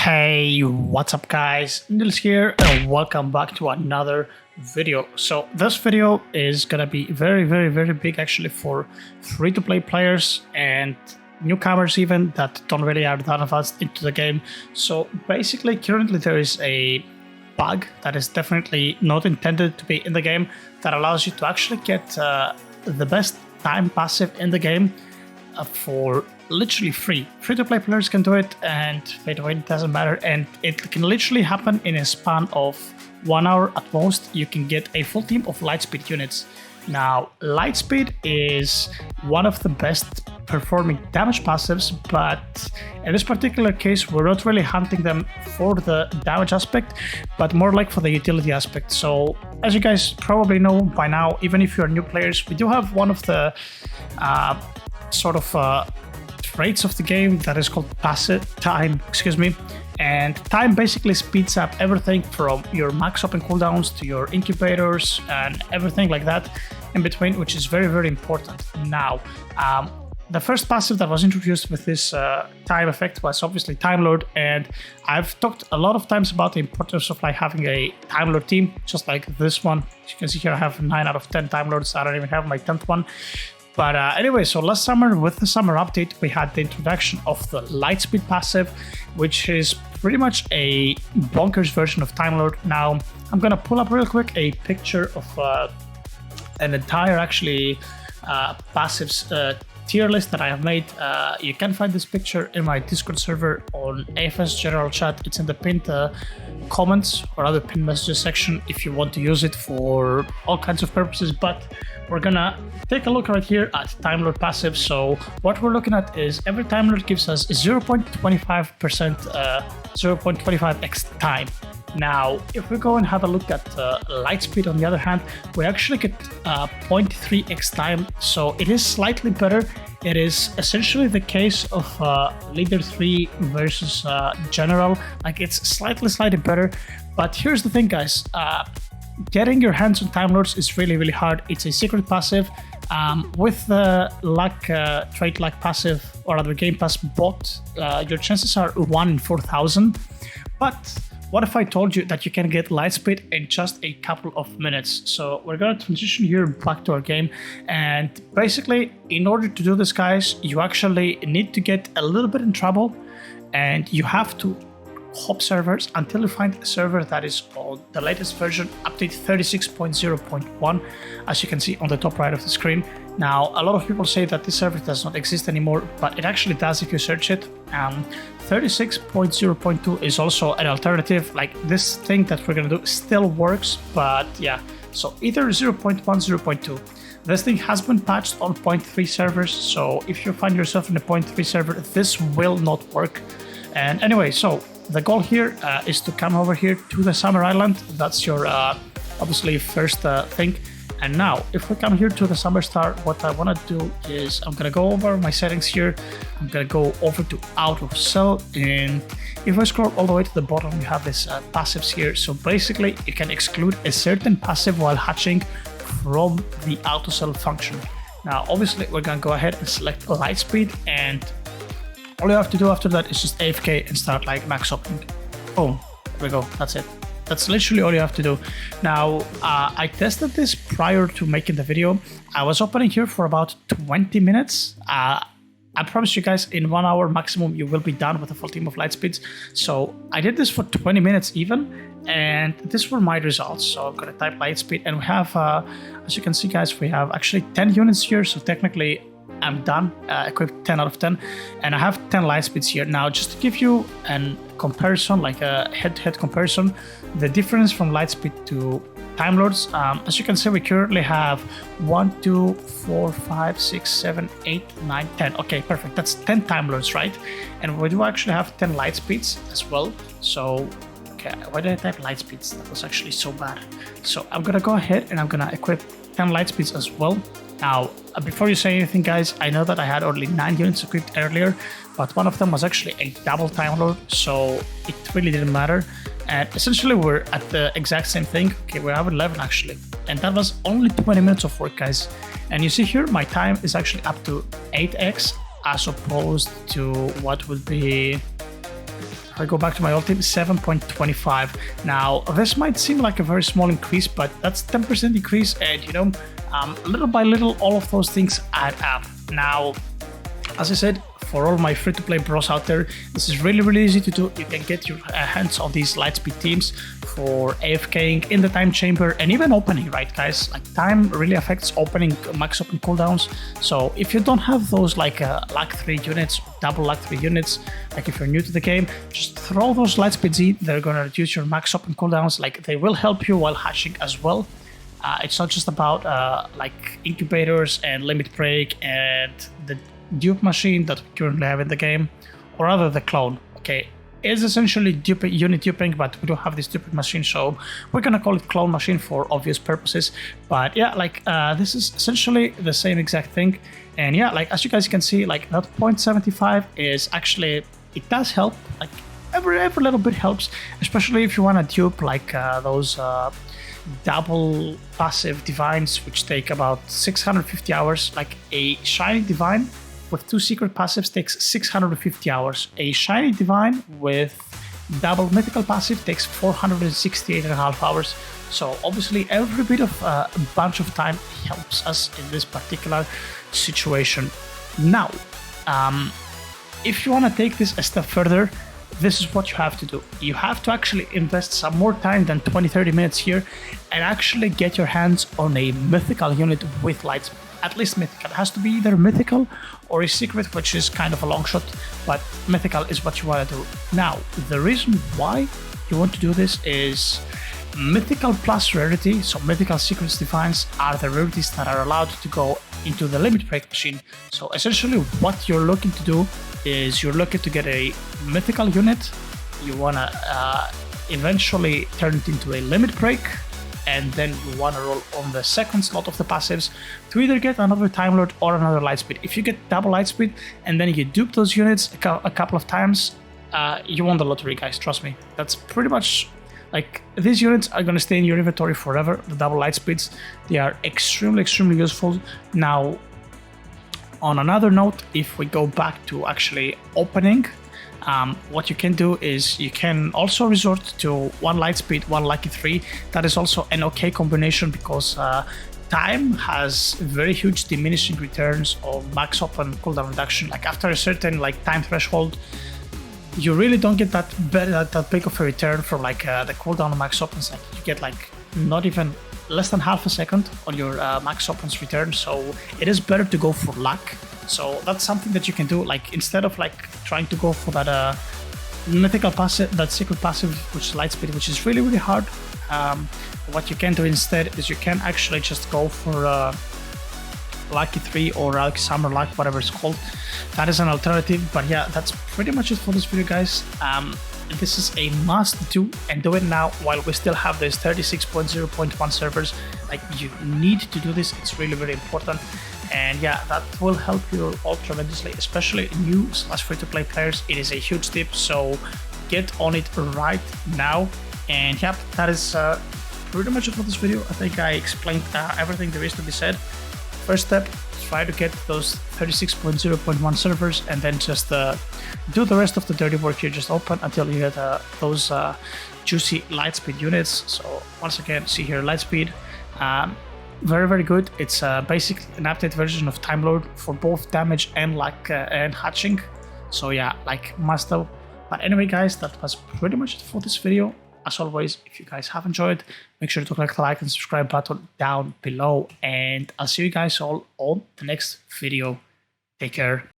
Hey, what's up guys, Nils here and welcome back to another video. So this video is gonna be very big actually for free-to-play players and newcomers even that don't really have that advanced into the game. So basically currently there is a bug that is definitely not intended to be in the game that allows you to actually get the best time passive in the game for literally free. Free-to-play players can do it, and pay-to-win doesn't matter, and it can literally happen in a span of 1 hour at most. You can get a full team of Lightspeed units. Now, Lightspeed is one of the best performing damage passives, but in this particular case, we're not really hunting them for the damage aspect, but more like for the utility aspect. So, as you guys probably know by now, even if you're new players, we do have one of the traits of the game that is called passive time, and time basically speeds up everything from your max open cooldowns to your incubators and everything like that in between, which is very important. Now, the first passive that was introduced with this time effect was obviously Time Lord, and I've talked a lot of times about the importance of like having a Time Lord team, just like this one. As you can see here, I have 9 out of 10 Time Lords. I don't even have my 10th one. But anyway, so last summer with the summer update, we had the introduction of the Lightspeed passive, which is pretty much a bonkers version of Time Lord. Now, I'm gonna pull up real quick a picture of an entire actually passives tier list that I have made. You can find this picture in my Discord server on AFS general chat. It's in the pinned comments or other pinned messages section if you want to use it for all kinds of purposes. But we're gonna take a look right here at Time Lord passive. So what we're looking at is every Time Lord gives us 0.25%, 0.25x time. Now, if we go and have a look at Lightspeed on the other hand, we actually get 0.3x time, so it is slightly better. It is essentially the case of Leader 3 versus General, like it's slightly better. But here's the thing guys, getting your hands on Time Lords is really hard. It's a secret passive. With the luck trait luck passive or other Game Pass bot, your chances are 1 in 4,000. But what if I told you that you can get Lightspeed in just a couple of minutes? So we're gonna transition here back to our game, and basically in order to do this guys, you actually need to get a little bit in trouble, and you have to hop servers until you find a server that is on the latest version, update 36.0.1, as you can see on the top right of the screen. Now, a lot of people say that this server does not exist anymore, but it actually does if you search it. 36.0.2 is also an alternative. Like, this thing that we're gonna do still works, but yeah. So either 0.1, 0.2. This thing has been patched on 0.3 servers, so if you find yourself in a 0.3 server, this will not work. And anyway, so the goal here is to come over here to the Summer Island. That's your obviously first thing. And now, if we come here to the Summer Star, what I want to do is I'm going to go over my settings here. I'm going to go over to Auto Sell, and if I scroll all the way to the bottom, you have this passives here. So basically, you can exclude a certain passive while hatching from the Auto Sell function. Now, obviously, we're going to go ahead and select Lightspeed, and all you have to do after that is just AFK and start like max opening. Boom, there we go, that's it. That's literally all you have to do. Now, I tested this prior to making the video. I was opening here for about 20 minutes. I promise you guys, in 1 hour maximum, you will be done with a full team of Lightspeeds. So I did this for 20 minutes even, and these were my results. So I'm gonna type Lightspeed, and we have, as you can see guys, we have actually 10 units here. So technically, I'm done, equipped 10 out of 10, and I have 10 Lightspeeds here. Now, just to give you a comparison, like a head-to-head comparison, the difference from Lightspeed to Time Lords, as you can see, we currently have 1, 2, 4, 5, 6, 7, 8, 9, 10. Okay, perfect. That's 10 Time Lords, right? And we do actually have 10 Lightspeeds as well. So, okay, why did I type Lightspeeds? That was actually so bad. So I'm gonna go ahead and I'm gonna equip 10 Lightspeeds as well. Now, before you say anything guys, I know that I had only 9 units equipped earlier, but one of them was actually a double Time Lord, so it really didn't matter. And essentially we're at the exact same thing. Okay, we have 11 actually, and that was only 20 minutes of work guys. And you see here, my time is actually up to 8x as opposed to what would be if I go back to my old team, 7.25. Now, this might seem like a very small increase, but that's 10% increase, and you know, little by little, all of those things add up. Now, as I said, for all my free-to-play bros out there, this is really easy to do. You can get your hands on these Lightspeed teams for AFKing in the time chamber and even opening, right guys? Like, time really affects opening, max open cooldowns. So if you don't have those like lag 3 units, double lag 3 units, like if you're new to the game, just throw those Lightspeeds in. They're gonna reduce your max open cooldowns. Like, they will help you while hatching as well. It's not just about like incubators and limit break and the dupe machine that we currently have in the game, or rather the clone. Okay, it's essentially unit duping, but we don't have this stupid machine, so we're gonna call it clone machine for obvious purposes. But yeah, like this is essentially the same exact thing. And yeah, like as you guys can see, like that 0.75 is actually, it does help. Like every little bit helps, especially if you want to dupe like those double passive divines, which take about 650 hours. Like a shiny divine with 2 secret passives takes 650 hours. A shiny divine with double mythical passive takes 468.5 hours. So obviously every bit of a bunch of time helps us in this particular situation. Now, if you want to take this a step further, this is what you have to do. You have to actually invest some more time than 20-30 minutes here and actually get your hands on a mythical unit with Lightspeed. At least mythical. It has to be either mythical or a secret, which is kind of a long shot, but mythical is what you want to do. Now, the reason why you want to do this is mythical plus rarity, so mythical secrets divines are the rarities that are allowed to go into the limit break machine. So essentially what you're looking to do is you're looking to get a mythical unit, you want to eventually turn it into a limit break, and then you want to roll on the second slot of the passives to either get another Time Lord or another Lightspeed. If you get double Lightspeed and then you dupe those units a couple of times, you won the lottery, guys, trust me. That's pretty much, like, these units are going to stay in your inventory forever, the double Lightspeeds. They are extremely useful. Now, on another note, if we go back to actually opening, what you can do is you can also resort to 1 Lightspeed, 1 Lucky 3. That is also an okay combination because time has very huge diminishing returns of max open cooldown reduction. Like after a certain like time threshold, you really don't get that big of a return from like the cooldown of max opens. Like you get like not even less than half a second on your max opens return. So it is better to go for luck. So that's something that you can do. Like instead of like trying to go for that mythical passive, that secret passive, which is Lightspeed, which is really hard. What you can do instead is you can actually just go for Lucky 3 or like Summer Luck, whatever it's called. That is an alternative. But yeah, that's pretty much it for this video, guys. This is a must do, and do it now while we still have these 36.0.1 servers. Like, you need to do this. It's really important. And yeah, that will help you all tremendously, especially new / free-to-play players. It is a huge tip, so get on it right now. And yeah, that is pretty much it for this video. I think I explained everything there is to be said. First step, try to get those 36.0.1 servers, and then just do the rest of the dirty work here. Just open until you get those juicy Lightspeed units. So once again, see here, Lightspeed. Very good. It's basically an updated version of Time Lord for both damage and luck and hatching. So yeah, like must have. But anyway, guys, that was pretty much it for this video. As always, if you guys have enjoyed, make sure to click the like and subscribe button down below, and I'll see you guys all on the next video. Take care.